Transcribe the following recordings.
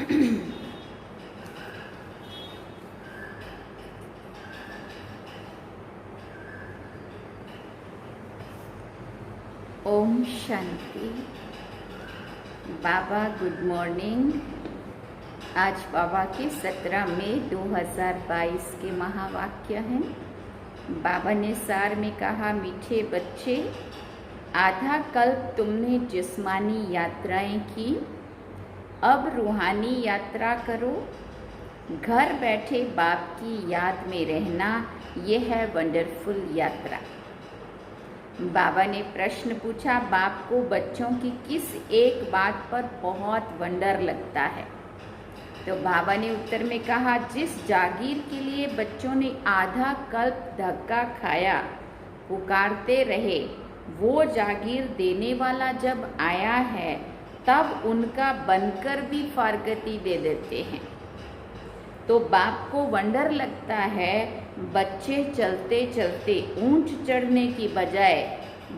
ओम शांति। बाबा good morning. आज बाबा के 17 मई 2022 के महावाक्य हैं। बाबा ने सार में कहा, मीठे बच्चे, आधा कल्प तुमने जिस्मानी यात्राएं की, अब रूहानी यात्रा करो। घर बैठे बाप की याद में रहना, यह है वंडरफुल यात्रा। बाबा ने प्रश्न पूछा, बाप को बच्चों की किस एक बात पर बहुत वंडर लगता है? तो बाबा ने उत्तर में कहा, जिस जागीर के लिए बच्चों ने आधा कल्प धक्का खाया, पुकारते रहे, वो जागीर देने वाला जब आया है, तब उनका बनकर भी फारगती दे देते हैं। तो बाप को वंडर लगता है, बच्चे चलते चलते ऊंच चढ़ने की बजाय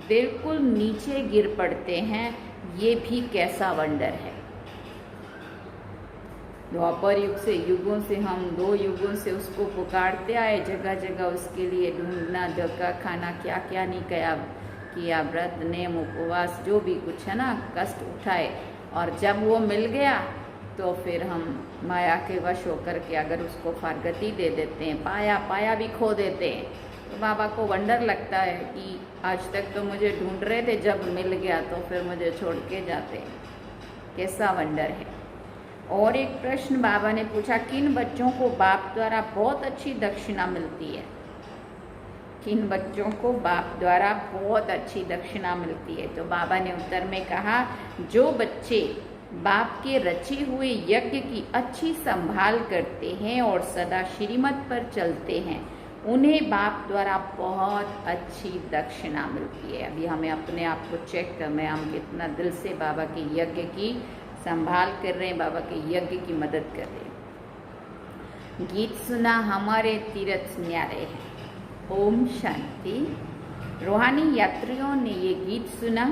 बिल्कुल नीचे गिर पड़ते हैं। ये भी कैसा वंडर है। द्वापर युग से, युगों से, हम 2 युगों से उसको पुकारते आए, जगह जगह उसके लिए ढूंढना, धक्का खाना, क्या क्या नहीं किया, व्रत, नेम, उपवास, जो भी कुछ है ना, कष्ट उठाए। और जब वो मिल गया तो फिर हम माया के वश होकर के अगर उसको फारगती दे देते हैं, पाया भी खो देते हैं। तो बाबा को वंडर लगता है कि आज तक तो मुझे ढूंढ रहे थे, जब मिल गया तो फिर मुझे छोड़ के जाते। कैसा वंडर है। और एक प्रश्न बाबा ने पूछा, किन बच्चों को बाप द्वारा बहुत अच्छी दक्षिणा मिलती है? किन बच्चों को बाप द्वारा बहुत अच्छी दक्षिणा मिलती है? तो बाबा ने उत्तर में कहा, जो बच्चे बाप के रचे हुए यज्ञ की अच्छी संभाल करते हैं और सदा श्रीमत पर चलते हैं, उन्हें बाप द्वारा बहुत अच्छी दक्षिणा मिलती है। अभी हमें अपने आप को चेक करना है, हम कितना दिल से बाबा के यज्ञ की संभाल कर रहे हैं, बाबा के यज्ञ की मदद कर रहे हैं। गीत सुना, हमारे तीर्थ न्यारे हैं। ओम शांति। रूहानी यात्रियों ने ये गीत सुना।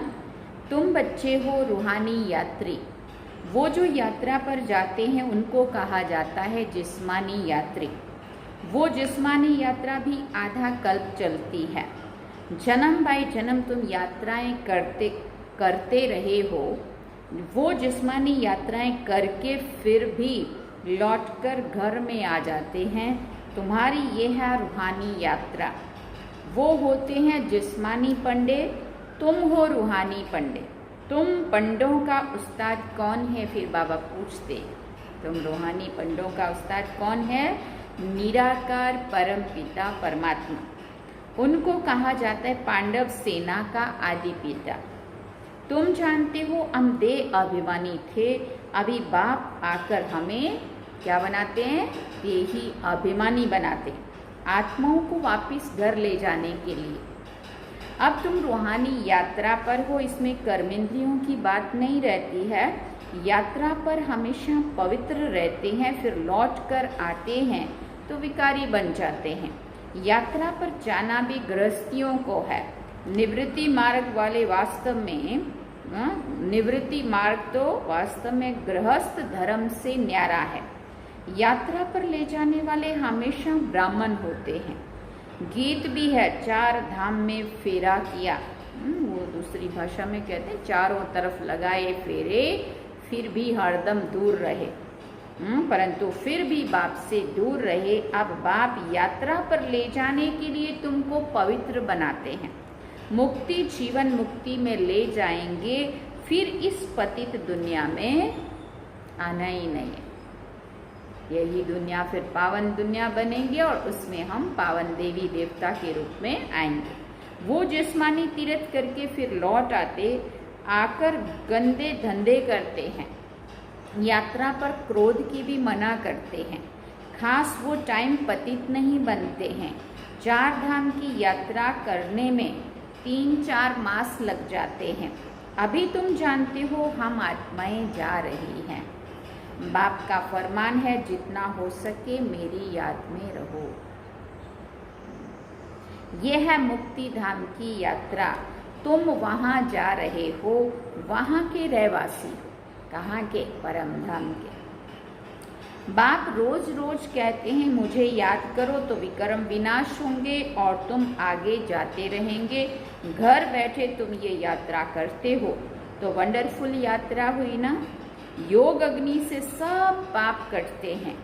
तुम बच्चे हो रूहानी यात्री। वो जो यात्रा पर जाते हैं उनको कहा जाता है जिस्मानी यात्री। वो जिस्मानी यात्रा भी आधा कल्प चलती है। जन्म बाय जन्म तुम यात्राएं करते रहे हो। वो जिस्मानी यात्राएं करके फिर भी लौटकर घर में आ जाते हैं। तुम्हारी ये है रूहानी यात्रा। वो होते हैं जिस्मानी पंडे, तुम हो रूहानी पंडे। तुम पंडों का उस्ताद कौन है? फिर बाबा पूछते, तुम रूहानी पंडों का उस्ताद कौन है? निराकार परम पिता परमात्मा। उनको कहा जाता है पांडव सेना का आदि पिता। तुम जानते हो हम देह अभिमानी थे, अभी बाप आकर हमें क्या बनाते हैं? देही अभिमानी बनाते, आत्माओं को वापिस घर ले जाने के लिए। अब तुम रूहानी यात्रा पर हो, इसमें कर्मेंद्रियों की बात नहीं रहती है। यात्रा पर हमेशा पवित्र रहते हैं, फिर लौट कर आते हैं तो विकारी बन जाते हैं। यात्रा पर जाना भी गृहस्थियों को है। निवृत्ति मार्ग वाले वास्तव में निवृत्ति मार्ग तो वास्तव में गृहस्थ धर्म से न्यारा है। यात्रा पर ले जाने वाले हमेशा ब्राह्मण होते हैं। गीत भी है, 4 धाम में फेरा किया। वो दूसरी भाषा में कहते हैं, चारों तरफ लगाए फेरे, फिर भी हरदम दूर रहे। परंतु फिर भी बाप से दूर रहे। अब बाप यात्रा पर ले जाने के लिए तुमको पवित्र बनाते हैं। मुक्ति जीवन मुक्ति में ले जाएंगे, फिर इस पतित दुनिया में आना ही नहीं है। यही दुनिया फिर पावन दुनिया बनेगी और उसमें हम पावन देवी देवता के रूप में आएंगे। वो जिस्मानी तीर्थ करके फिर लौट आकर गंदे धंधे करते हैं। यात्रा पर क्रोध की भी मना करते हैं। खास वो टाइम पतित नहीं बनते हैं। 4 धाम की यात्रा करने में 3-4 मास लग जाते हैं। अभी तुम जानते हो हम आत्माएं जा रही हैं। बाप का फरमान है, जितना हो सके मेरी याद में रहो। यह है मुक्ति धाम की यात्रा। तुम वहाँ जा रहे हो, वहाँ के रहवासी हो। कहाँ के? परम धाम के। बाप रोज रोज कहते हैं मुझे याद करो तो विक्रम विनाश होंगे और तुम आगे जाते रहेंगे। घर बैठे तुम ये यात्रा करते हो तो वंडरफुल यात्रा हुई ना। योग अग्नि से सब पाप कटते हैं।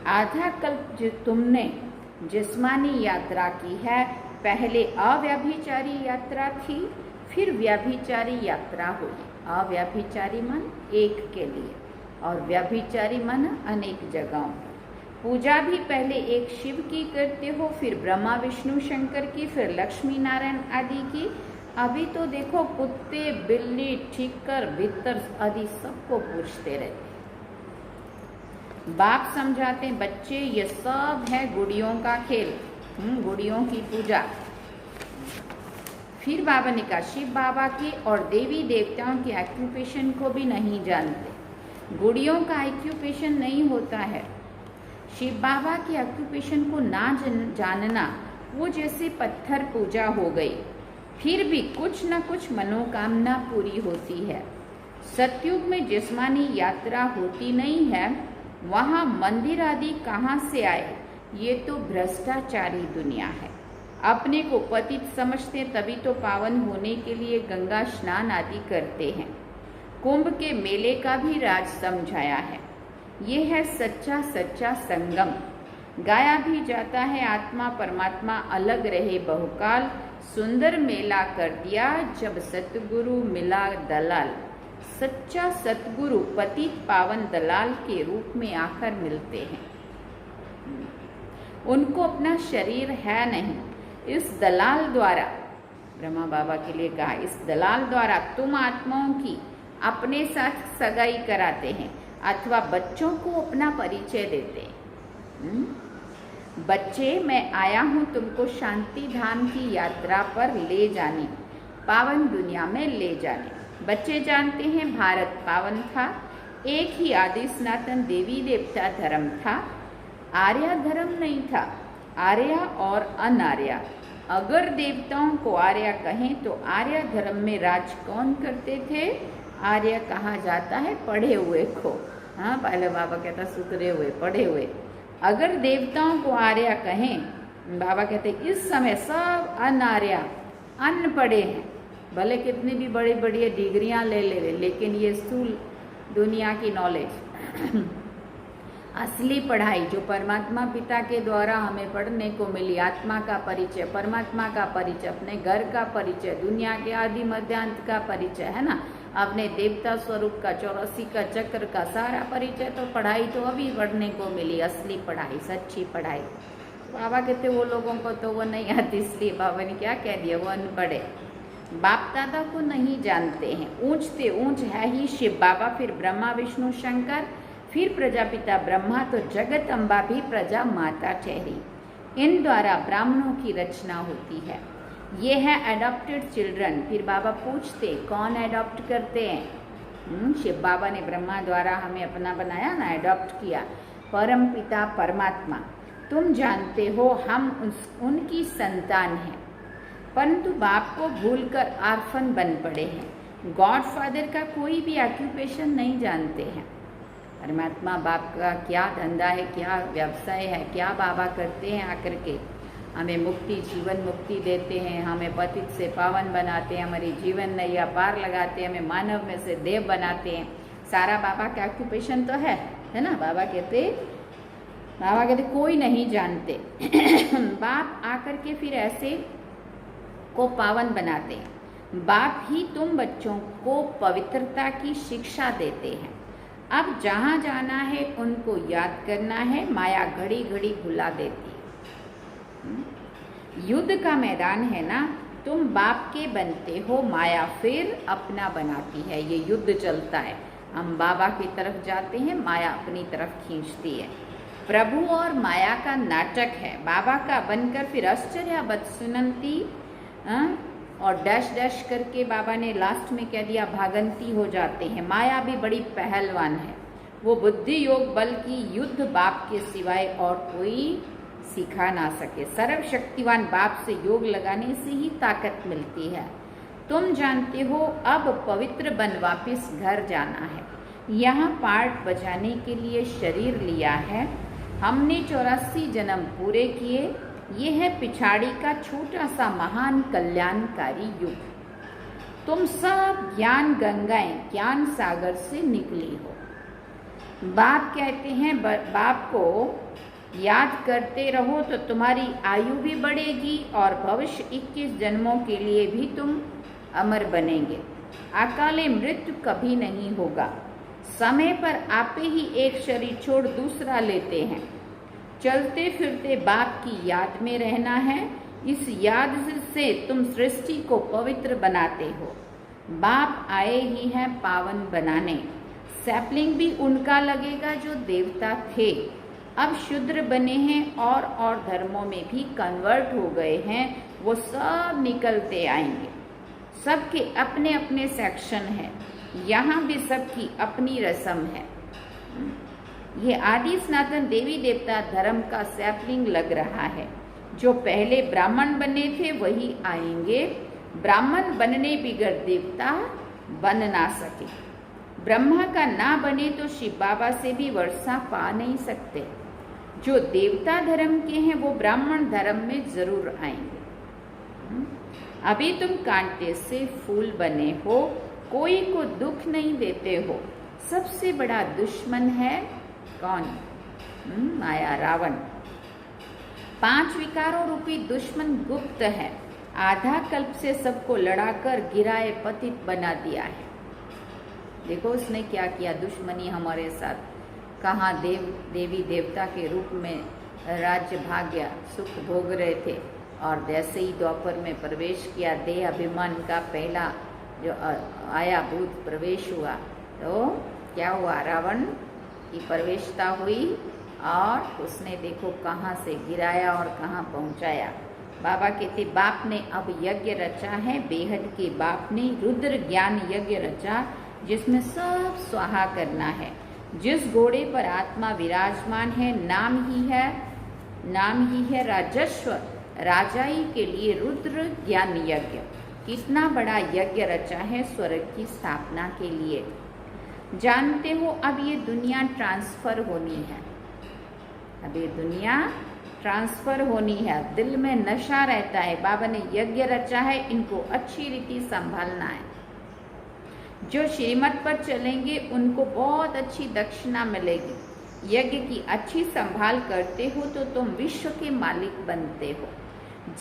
आधा कल्प जो तुमने जिस्मानी यात्रा की है, पहले अव्यभिचारी यात्रा थी, फिर व्यभिचारी यात्रा हुई। अव्यभिचारी मन एक के लिए और व्यभिचारी मन अनेक जगहों पर। पूजा भी पहले एक शिव की करते हो, फिर ब्रह्मा विष्णु शंकर की, फिर लक्ष्मी नारायण आदि की। अभी तो देखो कुत्ते बिल्ली ठीकर भीतर आदि सबको पूछते रहते। बाप समझाते हैं बच्चे ये सब है गुड़ियों का खेल, गुड़ियों की पूजा। फिर बाबा ने कहा शिव बाबा की और देवी देवताओं के ऑक्यूपेशन को भी नहीं जानते। गुड़ियों का ऑक्यूपेशन नहीं होता है। शिव बाबा के ऑक्यूपेशन को ना जानना वो जैसे पत्थर पूजा हो गई। फिर भी कुछ न कुछ मनोकामना पूरी होती है। सतयुग में जिस्मानी यात्रा होती नहीं है, वहाँ मंदिर आदि कहाँ से आए? ये तो भ्रष्टाचारी दुनिया है। अपने को पतित समझते तभी तो पावन होने के लिए गंगा स्नान आदि करते हैं। कुंभ के मेले का भी राज समझाया है। ये है सच्चा सच्चा संगम। गाया भी जाता है आत्मा परमात्मा अलग रहे बहुकाल। सुंदर मेला कर दिया जब सतगुरु मिला दलाल। सच्चा सतगुरु पतित पावन दलाल के रूप में आकर मिलते हैं। उनको अपना शरीर है नहीं। इस दलाल द्वारा, ब्रह्मा बाबा के लिए कहा, इस दलाल द्वारा तुम आत्माओं की अपने साथ सगाई कराते हैं अथवा बच्चों को अपना परिचय देते हैं। बच्चे मैं आया हूँ तुमको शांति धाम की यात्रा पर ले जाने, पावन दुनिया में ले जाने। बच्चे जानते हैं भारत पावन था, एक ही आदि सनातन देवी देवता धर्म था, आर्या धर्म नहीं था। आर्या और अनार्या, अगर देवताओं को आर्या कहें तो आर्या धर्म में राज कौन करते थे? आर्य कहा जाता है पढ़े हुए को। हाँ, पहले बाबा कहता सुधरे हुए, पढ़े हुए। अगर देवताओं को आर्या कहें, बाबा कहते इस समय सब अनार्या अनपढ़े हैं। भले कितनी भी बड़ी बड़ी डिग्रियां ले ले, लेकिन ये स्थूल दुनिया की नॉलेज, असली पढ़ाई जो परमात्मा पिता के द्वारा हमें पढ़ने को मिली, आत्मा का परिचय, परमात्मा का परिचय, अपने घर का परिचय, दुनिया के आदि मध्यांत का परिचय, है ना, अपने देवता स्वरूप का, 84 का चक्र का सारा परिचय, तो पढ़ाई तो अभी पढ़ने को मिली, असली पढ़ाई, सच्ची पढ़ाई। बाबा कहते वो लोगों को तो वो नहीं आती, इसलिए बाबा ने क्या कह दिया, वो अनपढ़े। बाप दादा को नहीं जानते हैं। ऊंचते ऊंच है ही शिव बाबा, फिर ब्रह्मा विष्णु शंकर, फिर प्रजापिता ब्रह्मा, तो जगत अम्बा भी प्रजा माता ठहरी। इन द्वारा ब्राह्मणों की रचना होती है। ये है एडॉप्टेड चिल्ड्रन। फिर बाबा पूछते कौन एडॉप्ट करते हैं? शिव बाबा ने ब्रह्मा द्वारा हमें अपना बनाया ना, एडॉप्ट किया। परम पिता परमात्मा, तुम जानते हो हम उनकी संतान हैं, परंतु बाप को भूलकर आर्फन बन पड़े हैं। गॉड फादर का कोई भी ऑक्यूपेशन नहीं जानते हैं। परमात्मा बाप का क्या धंधा है, क्या व्यवसाय है, क्या बाबा करते हैं आकर के हमें मुक्ति, जीवन मुक्ति देते हैं, हमें पतित से पावन बनाते हैं, हमारी जीवन नैया पार लगाते हैं, हमें मानव में से देव बनाते हैं। सारा बाबा का ऑक्यूपेशन तो है ना। बाबा कहते कोई नहीं जानते। बाप आकर के फिर ऐसे को पावन बनाते हैं। बाप ही तुम बच्चों को पवित्रता की शिक्षा देते हैं। अब जहाँ जाना है उनको याद करना है, माया घड़ी घड़ी भुला देती है। युद्ध का मैदान है ना, तुम बाप के बनते हो, माया फिर अपना बनाती है। ये युद्ध चलता है, हम बाबा की तरफ जाते हैं, माया अपनी तरफ खींचती है। प्रभु और माया का नाटक है। बाबा का बनकर फिर आश्चर्यवत सुनंती और डैश डैश करके बाबा ने लास्ट में कह दिया भागंती हो जाते हैं। माया भी बड़ी पहलवान है, वो बुद्धि योग बल की युद्ध बाप के सिवाय और कोई सिखा ना सके। सर्वशक्तिवान बाप से योग लगाने से ही ताकत मिलती है। तुम जानते हो अब पवित्र बन वापिस घर जाना है। यहाँ पार्ट बजाने के लिए शरीर लिया है। हमने 84 जन्म पूरे किए। ये है पिछाड़ी का छोटा सा महान कल्याणकारी युग। तुम सब ज्ञान गंगाएं, ज्ञान सागर से निकली हो। बाप कहते हैं बाप को याद करते रहो तो तुम्हारी आयु भी बढ़ेगी और भविष्य 21 जन्मों के लिए भी तुम अमर बनेंगे। अकाले मृत्यु कभी नहीं होगा। समय पर आपे ही एक शरीर छोड़ दूसरा लेते हैं। चलते फिरते बाप की याद में रहना है। इस याद से तुम सृष्टि को पवित्र बनाते हो। बाप आए ही हैं पावन बनाने। सैपलिंग भी उनका लगेगा जो देवता थे, अब शूद्र बने हैं और धर्मों में भी कन्वर्ट हो गए हैं। वो सब निकलते आएंगे। सबके अपने अपने सेक्शन हैं। यहाँ भी सबकी अपनी रस्म है। ये आदि सनातन देवी देवता धर्म का सैपलिंग लग रहा है। जो पहले ब्राह्मण बने थे वही आएंगे। ब्राह्मण बनने बिगड़ देवता बन ना सके। ब्रह्मा का ना बने तो शिव बाबा से भी वर्षा पा नहीं सकते। जो देवता धर्म के हैं वो ब्राह्मण धर्म में जरूर आएंगे। अभी तुम कांटे से फूल बने हो, कोई को दुख नहीं देते हो। सबसे बड़ा दुश्मन है कौन? माया, रावण। 5 विकारों रूपी दुश्मन गुप्त है। आधा कल्प से सबको लड़ाकर गिराए पतित बना दिया है। देखो उसने क्या किया, दुश्मनी हमारे साथ। कहाँ देवी देवता के रूप में राज्य भाग्य सुख भोग रहे थे और जैसे ही द्वापर में प्रवेश किया, देह अभिमान का पहला जो आया भूत प्रवेश हुआ तो क्या हुआ, रावण की प्रवेशता हुई और उसने देखो कहाँ से गिराया और कहाँ पहुँचाया। बाबा कहते बाप ने अब यज्ञ रचा है। बेहद के बाप ने रुद्र ज्ञान यज्ञ रचा जिसमें सब स्वाहा करना है। जिस घोड़े पर आत्मा विराजमान है नाम ही है राजस्व। राजाई के लिए रुद्र ज्ञान यज्ञ। कितना बड़ा यज्ञ रचा है स्वर्ग की स्थापना के लिए। जानते हो अब ये दुनिया ट्रांसफर होनी है। अब ये दुनिया ट्रांसफर होनी है। दिल में नशा रहता है। बाबा ने यज्ञ रचा है, इनको अच्छी रीति संभालना है। जो श्रीमत पर चलेंगे उनको बहुत अच्छी दक्षिणा मिलेगी। यज्ञ की अच्छी संभाल करते हो तो तुम विश्व के मालिक बनते हो।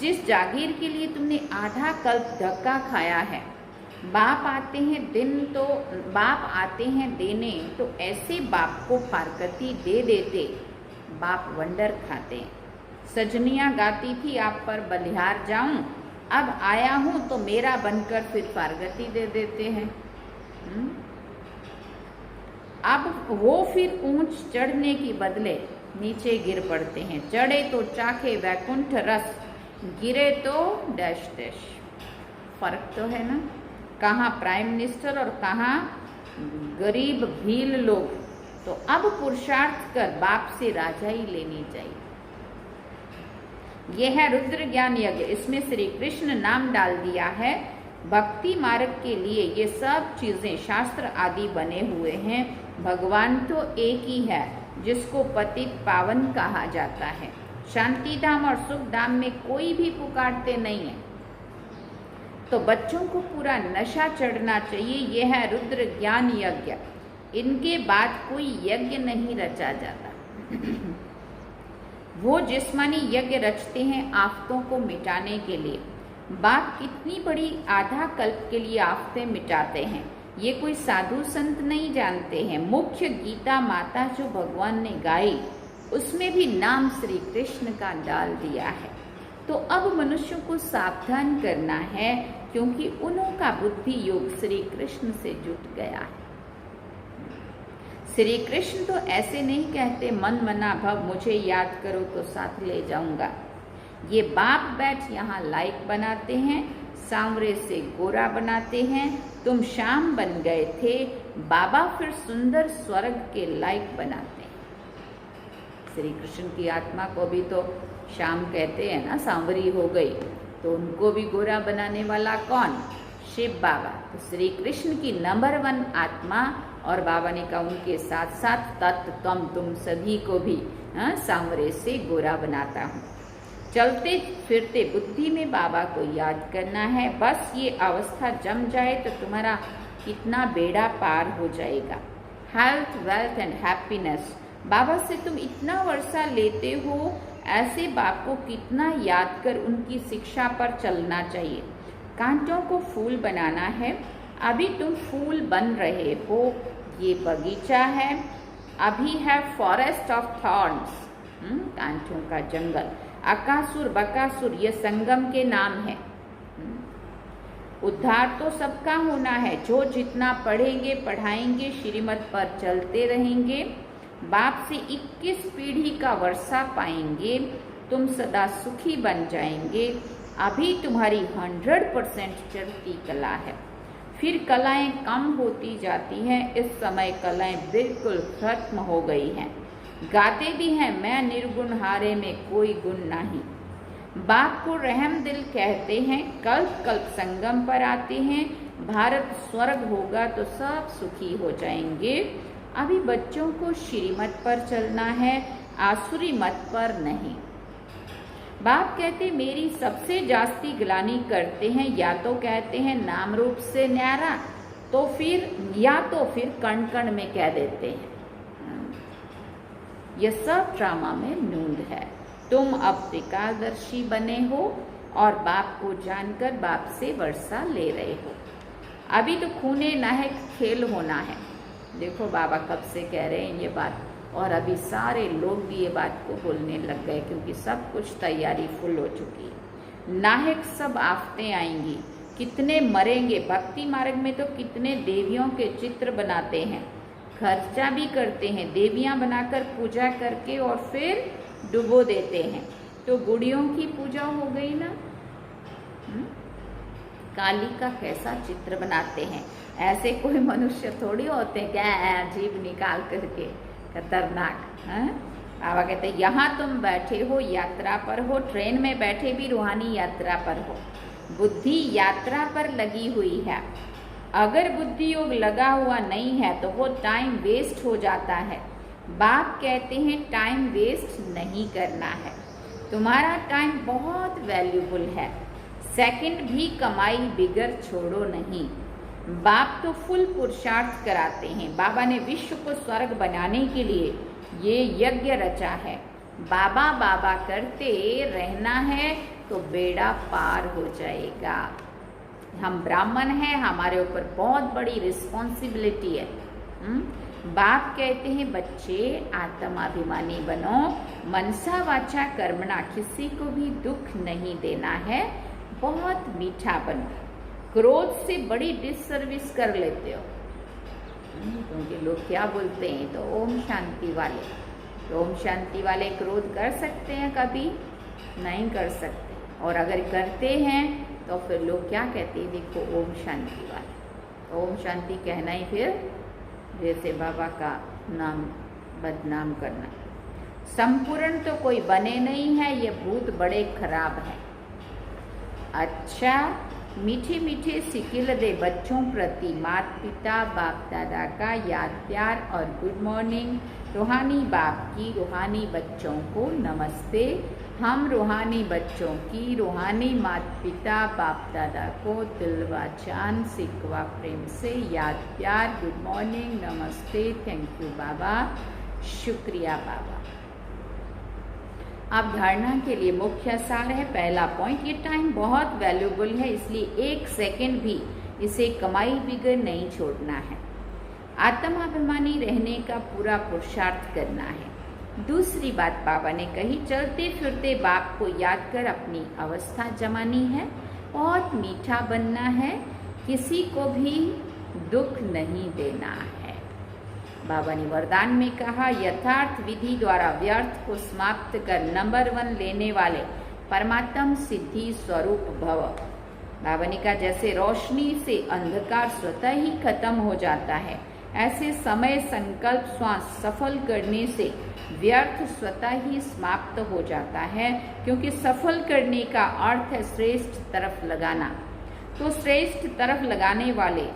जिस जागीर के लिए तुमने आधा कल्प धक्का खाया है, बाप आते हैं देने तो ऐसे बाप को फारकती दे देते। बाप वंडर खाते। सजनियाँ गाती थी आप पर बलिहार जाऊं, अब आया हूं तो मेरा बनकर फिर फारगती दे देते हैं। अब वो फिर ऊंच चढ़ने की बदले नीचे गिर पड़ते हैं। चढ़े तो चाखे वैकुंठ रस, गिरे तो डैश डैश। फर्क तो है ना, कहाँ प्राइम मिनिस्टर और कहाँ गरीब भील लोग। तो अब पुरुषार्थ कर बाप से राजाई लेनी चाहिए। यह है रुद्र ज्ञान यज्ञ। इसमें श्री कृष्ण नाम डाल दिया है। भक्ति मार्ग के लिए ये सब चीजें शास्त्र आदि बने हुए हैं। भगवान तो एक ही है जिसको पतित पावन कहा जाता है। शांति धाम और सुख धाम में कोई भी पुकारते नहीं है। तो बच्चों को पूरा नशा चढ़ना चाहिए। यह है रुद्र ज्ञान यज्ञ। इनके बाद कोई यज्ञ नहीं रचा जाता। वो जिस्मानी यज्ञ रचते हैं आफतों को मिटाने के लिए। बाप कितनी बड़ी आधा कल्प के लिए आफतें मिटाते हैं, ये कोई साधु संत नहीं जानते हैं। मुख्य गीता माता जो भगवान ने गाई उसमें भी नाम श्री कृष्ण का डाल दिया है। तो अब मनुष्यों को सावधान करना है क्योंकि उन्हों का बुद्धि योग श्री कृष्ण से जुट गया है। श्री कृष्ण तो ऐसे नहीं कहते मन मना भव मुझे याद करो तो साथ ले जाऊंगा। ये बाप बैठ यहाँ लाइक बनाते हैं, सांवरे से गोरा बनाते हैं। तुम शाम बन गए थे, बाबा फिर सुंदर स्वर्ग के लाइक बनाते हैं। श्री कृष्ण की आत्मा को भी तो शाम कहते हैं ना, सांवरी हो गई, तो उनको भी गोरा बनाने वाला कौन? शिव बाबा। तो श्री कृष्ण की नंबर 1 आत्मा, और बाबा ने कहा उनके साथ साथ तत् तम तुम सभी को भी सांवरे से गोरा बनाता हूँ। चलते फिरते बुद्धि में बाबा को याद करना है। बस ये अवस्था जम जाए तो तुम्हारा कितना बेड़ा पार हो जाएगा। हेल्थ, वेल्थ एंड हैप्पीनेस, बाबा से तुम इतना वर्षा लेते हो, ऐसे बाप को कितना याद कर उनकी शिक्षा पर चलना चाहिए। कांटों को फूल बनाना है, अभी तुम फूल बन रहे हो। ये बगीचा है, अभी है फॉरेस्ट ऑफ थॉर्न्स, कांटों का जंगल। अकासुर बकासुर ये संगम के नाम है। उद्धार तो सबका होना है, जो जितना पढ़ेंगे पढ़ाएंगे, श्रीमत पर चलते रहेंगे, बाप से 21 पीढ़ी का वर्षा पाएंगे, तुम सदा सुखी बन जाएंगे। अभी तुम्हारी 100% चढ़ती कला है, फिर कलाएं कम होती जाती हैं। इस समय कलाएं बिल्कुल खत्म हो गई हैं। गाते भी हैं, मैं निर्गुण हारे में कोई गुण नहीं। बाप को रहम दिल कहते हैं, कल्प कल्प संगम पर आते हैं। भारत स्वर्ग होगा तो सब सुखी हो जाएंगे। अभी बच्चों को श्रीमत पर चलना है, आसुरी मत पर नहीं। बाप कहते मेरी सबसे जास्ती ग्लानी करते हैं, या तो कहते हैं नाम रूप से न्यारा, तो फिर या तो फिर कण कण में कह देते हैं। यह सब ड्रामा में नूंद है। तुम अब त्रिकालदर्शी बने हो और बाप को जानकर बाप से वर्षा ले रहे हो। अभी तो खूने नाहक खेल होना है। देखो बाबा कब से कह रहे हैं ये बात, और अभी सारे लोग भी ये बात को बोलने लग गए, क्योंकि सब कुछ तैयारी फुल हो चुकी है। नाहक सब आफतें आएंगी, कितने मरेंगे। भक्ति मार्ग में तो कितने देवियों के चित्र बनाते हैं, खर्चा भी करते हैं, देवियां बनाकर पूजा करके और फिर डुबो देते हैं। तो गुड़ियों की पूजा हो गई ना। काली का कैसा चित्र बनाते हैं। ऐसे कोई मनुष्य थोड़ी होते हैं क्या जीभ निकाल करके, खतरनाक। बाबा कहते हैं यहाँ तुम बैठे हो, यात्रा पर हो, ट्रेन में बैठे भी रूहानी यात्रा पर हो। बुद्धि यात्रा पर लगी हुई है। अगर बुद्धि योग लगा हुआ नहीं है तो वो टाइम वेस्ट हो जाता है। बाप कहते हैं टाइम वेस्ट नहीं करना है, तुम्हारा टाइम बहुत वैल्यूबल है। सेकंड भी कमाई बिगर छोड़ो नहीं। बाप तो फुल पुरुषार्थ कराते हैं। बाबा ने विश्व को स्वर्ग बनाने के लिए ये यज्ञ रचा है। बाबा बाबा करते रहना है तो बेड़ा पार हो जाएगा। हम ब्राह्मण हैं, हमारे ऊपर बहुत बड़ी रिस्पॉन्सिबिलिटी है। बाप कहते हैं बच्चे आत्माभिमानी बनो, मनसा वाचा कर्मणा, किसी को भी दुख नहीं देना है, बहुत मीठा बनो। क्रोध से बड़ी डिससर्विस कर लेते हो, क्योंकि लोग क्या बोलते हैं, तो ओम शांति वाले, तो ओम शांति वाले क्रोध कर सकते हैं? कभी नहीं कर सकते। और अगर करते हैं तो फिर लोग क्या कहते हैं, देखो ओम शांति वाले। ओम शांति कहना ही फिर जैसे बाबा का नाम बदनाम करना। संपूर्ण तो कोई बने नहीं है, ये भूत बड़े खराब हैं। अच्छा, मीठे मीठे सिकिल दे बच्चों प्रति माता पिता बाप दादा का याद प्यार और गुड मॉर्निंग। रूहानी बाप की रूहानी बच्चों को नमस्ते। हम रूहानी बच्चों की रूहानी माता पिता बाप दादा को दिलवा जान सिकवा प्रेम से याद प्यार, गुड मॉर्निंग, नमस्ते, थैंक यू बाबा, शुक्रिया बाबा। अब धारणा के लिए मुख्य सार है। पहला पॉइंट, ये टाइम बहुत वैल्यूबल है, इसलिए 1 सेकेंड भी इसे कमाई बिगड़ नहीं छोड़ना है। आत्माभिमानी रहने का पूरा पुरुषार्थ करना है। दूसरी बात बाबा ने कही, चलते फिरते बाप को याद कर अपनी अवस्था जमानी है, बहुत मीठा बनना है, किसी को भी दुख नहीं देना है। बाबा ने वरदान में कहा, यथार्थ विधि द्वारा व्यर्थ को समाप्त कर नंबर 1 लेने वाले परमात्म सिद्धि स्वरूप भव। बाबा ने कहा, जैसे रोशनी से अंधकार स्वतः ही खत्म हो जाता है, ऐसे समय संकल्प श्वास सफल करने से व्यर्थ स्वतः ही समाप्त हो जाता है, क्योंकि सफल करने का अर्थ है श्रेष्ठ तरफ लगाना। तो श्रेष्ठ तरफ लगाने वाले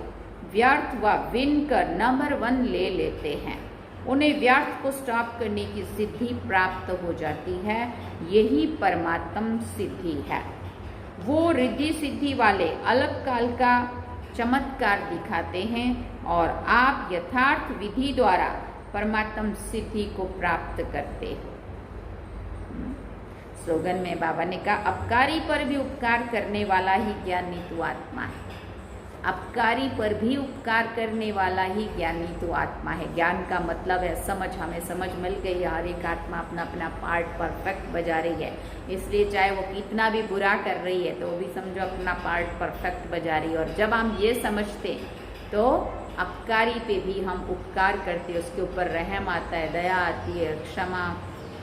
व्यर्थ व विन कर नंबर 1 ले लेते हैं। उन्हें व्यर्थ को स्टॉप करने की सिद्धि प्राप्त हो जाती है। यही परमात्म सिद्धि है। वो रिद्धि सिद्धि वाले अलग काल का चमत्कार दिखाते हैं और आप यथार्थ विधि द्वारा परमात्म सिद्धि को प्राप्त करते हो। स्लोगन में बाबा ने कहा, अपकारी पर भी उपकार करने वाला ही ज्ञानी तो आत्मा है। अपकारी पर भी उपकार करने वाला ही ज्ञानी तो आत्मा है। ज्ञान का मतलब है समझ। हमें समझ मिल गई है, हर एक आत्मा अपना अपना पार्ट परफेक्ट बजा रही है, इसलिए चाहे वो कितना भी बुरा कर रही है तो वो भी समझो अपना पार्ट परफेक्ट बजा रही है। और जब हम ये समझते तो अपकारी पे भी हम उपकार करते, उसके ऊपर रहम आता है, दया आती है, क्षमा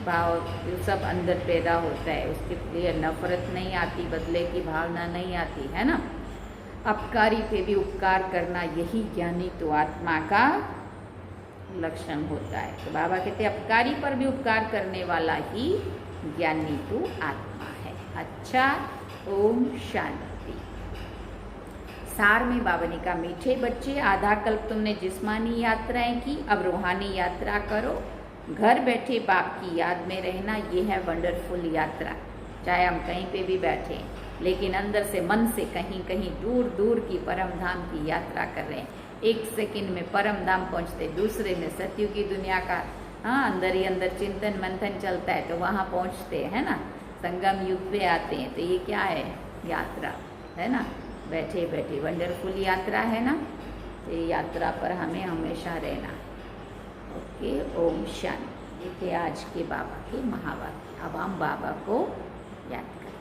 भाव ये सब अंदर पैदा होता है, उसके लिए नफरत नहीं आती, बदले की भावना नहीं आती है ना। अपकारी पे भी उपकार करना यही ज्ञानी तो आत्मा का लक्षण होता है। तो बाबा कहते हैं अपकारी पर भी उपकार करने वाला ही ज्ञानी तो आत्मा है। अच्छा, ओम शांति। सार में बाबा ने कहा, मीठे बच्चे, आधा कल्प तुमने जिस्मानी यात्राएं की, अब रूहानी यात्रा करो। घर बैठे बाप की याद में रहना, ये है वंडरफुल यात्रा। चाहे हम कहीं पे भी बैठे, लेकिन अंदर से मन से कहीं कहीं दूर दूर की परम धाम की यात्रा कर रहे हैं। एक सेकंड में परम धाम पहुंचते, दूसरे में सत्यु की दुनिया का अंदर ही अंदर चिंतन मंथन चलता है तो वहाँ पहुंचते हैं ना। संगम युग पे आते हैं। तो ये क्या है? यात्रा है ना। बैठे बैठे वंडरफुल यात्रा है ना। तो ये यात्रा पर हमें हमेशा रहना। ओके, ओम शांति। ये थे आज के बाबा के महावाक्य। अब हम बाबा को याद करें।